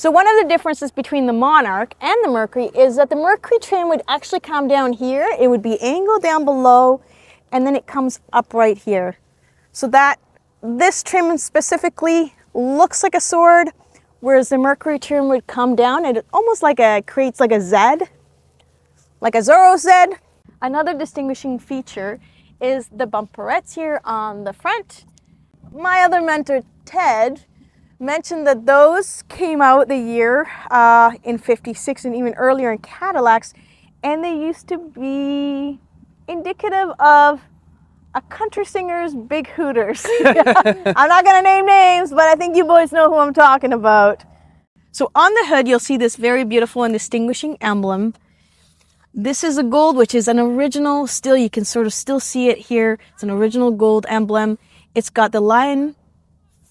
So one of the differences between the Monarch and the Mercury is that the Mercury trim would actually come down here. It would be angled down below, and then it comes up right here. So that this trim specifically looks like a sword, whereas the Mercury trim would come down and it almost like creates like a Z, like a Zorro Z. Another distinguishing feature is the bumperettes here on the front. My other mentor, Ted, mentioned that those came out the year in '56 and even earlier in Cadillacs, and they used to be indicative of a country singer's big hooters. I'm not gonna name names, but I think you boys know who I'm talking about. So on the hood, you'll see this very beautiful and distinguishing emblem. This is a gold, which is an original, still, you can sort of still see it here. It's an original gold emblem. It's got the lion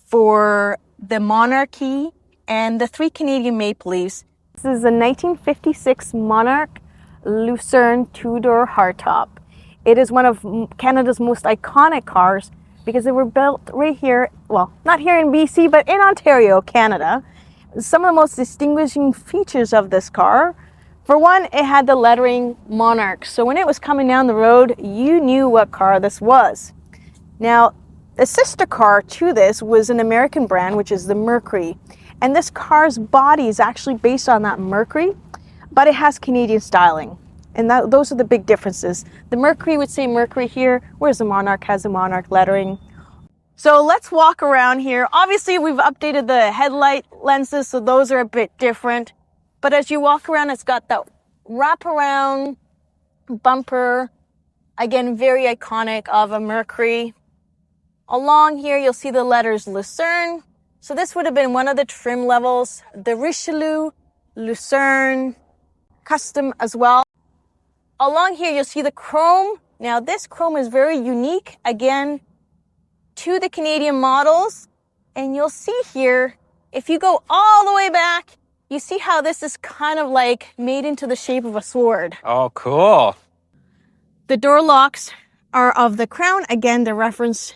for the monarchy and the 3 Canadian maple leaves. This is a 1956 Monarch Lucerne 2-door hardtop. It is one of Canada's most iconic cars because they were built right here, well, not here in BC, but in Ontario, Canada. Some of the most distinguishing features of this car, for one, it had the lettering Monarch. So when it was coming down the road, you knew what car this was. Now, the sister car to this was an American brand, which is the Mercury. And this car's body is actually based on that Mercury, but it has Canadian styling. And those are the big differences. The Mercury would say Mercury here, whereas the Monarch has the Monarch lettering. So let's walk around here. Obviously, we've updated the headlight lenses, so those are a bit different. But as you walk around, it's got that wraparound bumper. Again, very iconic of a Mercury. Along here, you'll see the letters Lucerne. So this would have been one of the trim levels. The Richelieu, Lucerne, custom as well. Along here, you'll see the chrome. Now, this chrome is very unique, again, to the Canadian models. And you'll see here, if you go all the way back, you see how this is kind of like made into the shape of a sword. Oh, cool. The door locks are of the crown. Again, the reference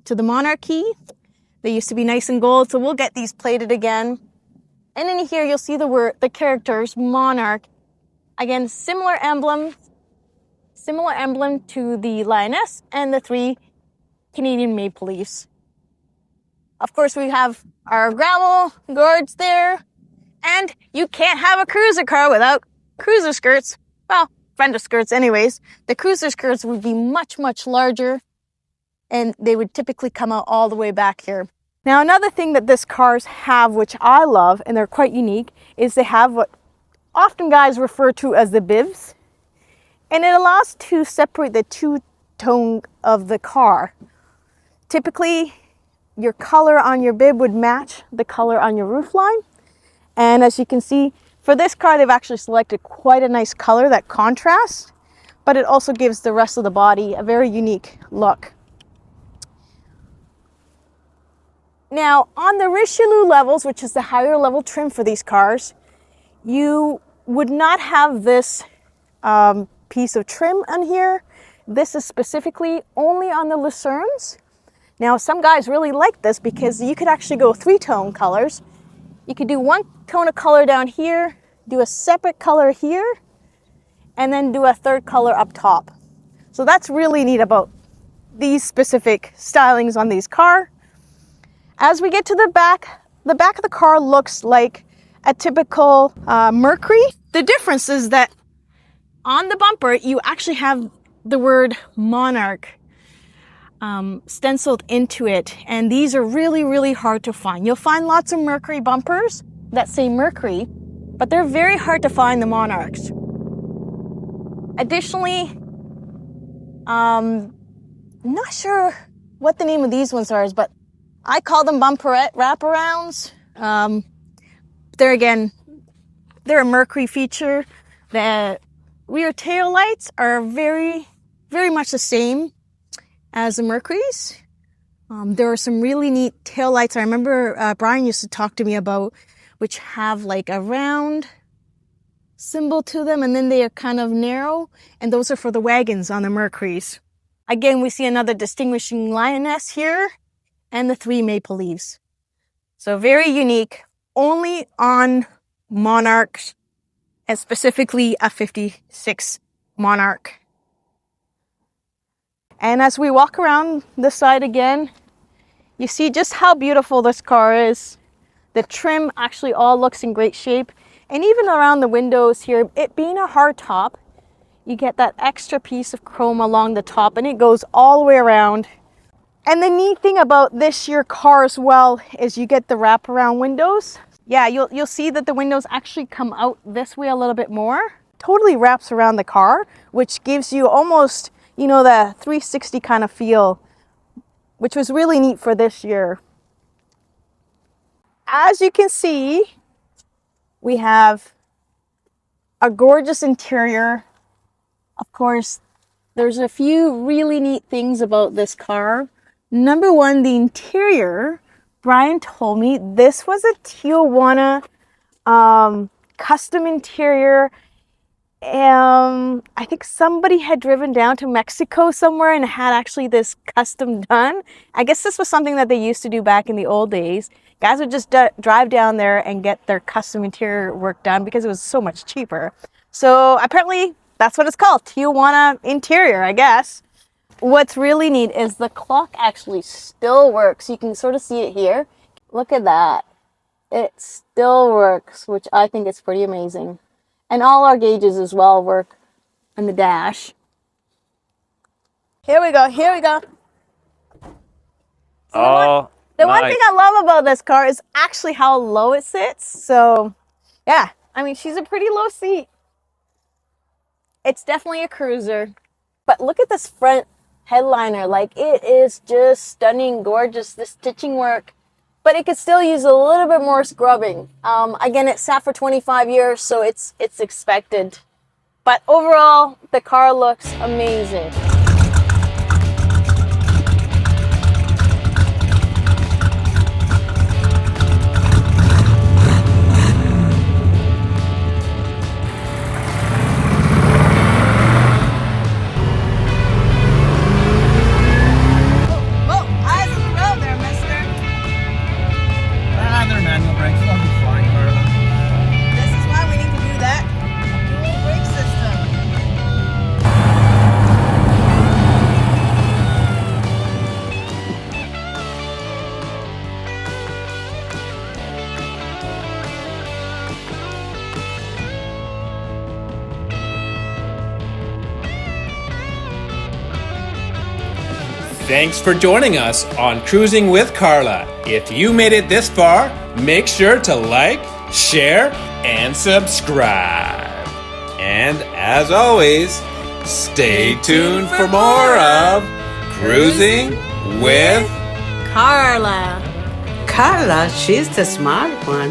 to the monarchy. They used to be nice and gold, so we'll get these plated again. And in here, you'll see the characters, Monarch. Again, similar emblem to the lioness and the 3 Canadian maple leaves. Of course, we have our gravel guards there. And you can't have a cruiser car without cruiser skirts. Well, Fender Skirts anyways. The cruiser skirts would be much, much larger, and they would typically come out all the way back here. Now, another thing that this cars have, which I love, and they're quite unique, is they have what often guys refer to as the bibs. And it allows to separate the two-tone of the car. Typically, your color on your bib would match the color on your roofline. And as you can see, for this car, they've actually selected quite a nice color that contrasts, but it also gives the rest of the body a very unique look. Now, on the Richelieu levels, which is the higher level trim for these cars, you would not have this piece of trim on here. This is specifically only on the Lucernes. Now, some guys really like this because you could actually go 3-tone colors. You could do 1 tone of color down here, do a separate color here, and then do a 3rd color up top. So that's really neat about these specific stylings on these cars. As we get to the back of the car looks like a typical Mercury. The difference is that on the bumper, you actually have the word Monarch stenciled into it. And these are really, really hard to find. You'll find lots of Mercury bumpers that say Mercury, but they're very hard to find the Monarchs. Additionally, I'm not sure what the name of these ones are, but I call them bumperette wraparounds. They're a Mercury feature. The rear tail lights are very, very much the same as the Mercury's. There are some really neat tail lights. I remember Brian used to talk to me about, which have like a round symbol to them, and then they are kind of narrow, and those are for the wagons on the Mercury's. Again, we see another distinguishing lioness here, and the 3 maple leaves. So very unique. only on Monarchs, and specifically a 56 Monarch. And as we walk around the side again, you see just how beautiful this car is. The trim actually all looks in great shape. And even around the windows here, it being a hardtop, you get that extra piece of chrome along the top and it goes all the way around. And the neat thing about this year car as well is you get the wraparound windows. Yeah, you'll see that the windows actually come out this way a little bit more. Totally wraps around the car, which gives you almost, you know, the 360 kind of feel, which was really neat for this year. As you can see, we have a gorgeous interior. Of course, there's a few really neat things about this car. Number one, the interior. Brian told me this was a Tijuana custom interior. I think somebody had driven down to Mexico somewhere and had actually this custom done. I guess this was something that they used to do back in the old days. Guys would just drive down there and get their custom interior work done because it was so much cheaper. So apparently that's what it's called, Tijuana interior, I guess. What's really neat is the clock actually still works. You can sort of see it here. Look at that. It still works, which I think is pretty amazing. And all our gauges as well work on the dash. Here we go, here we go. So the one thing I love about this car is actually how low it sits. So yeah, I mean, she's a pretty low seat. It's definitely a cruiser. But look at this front headliner. Like, it is just stunning, gorgeous, the stitching work. But it could still use a little bit more scrubbing. Again, it sat for 25 years, so it's expected. But overall, the car looks amazing. Thanks for joining us on Cruising with Carla. If you made it this far, make sure to like, share, and subscribe. And as always, stay tuned for more of Cruising with Carla. Carla, she's the smart one.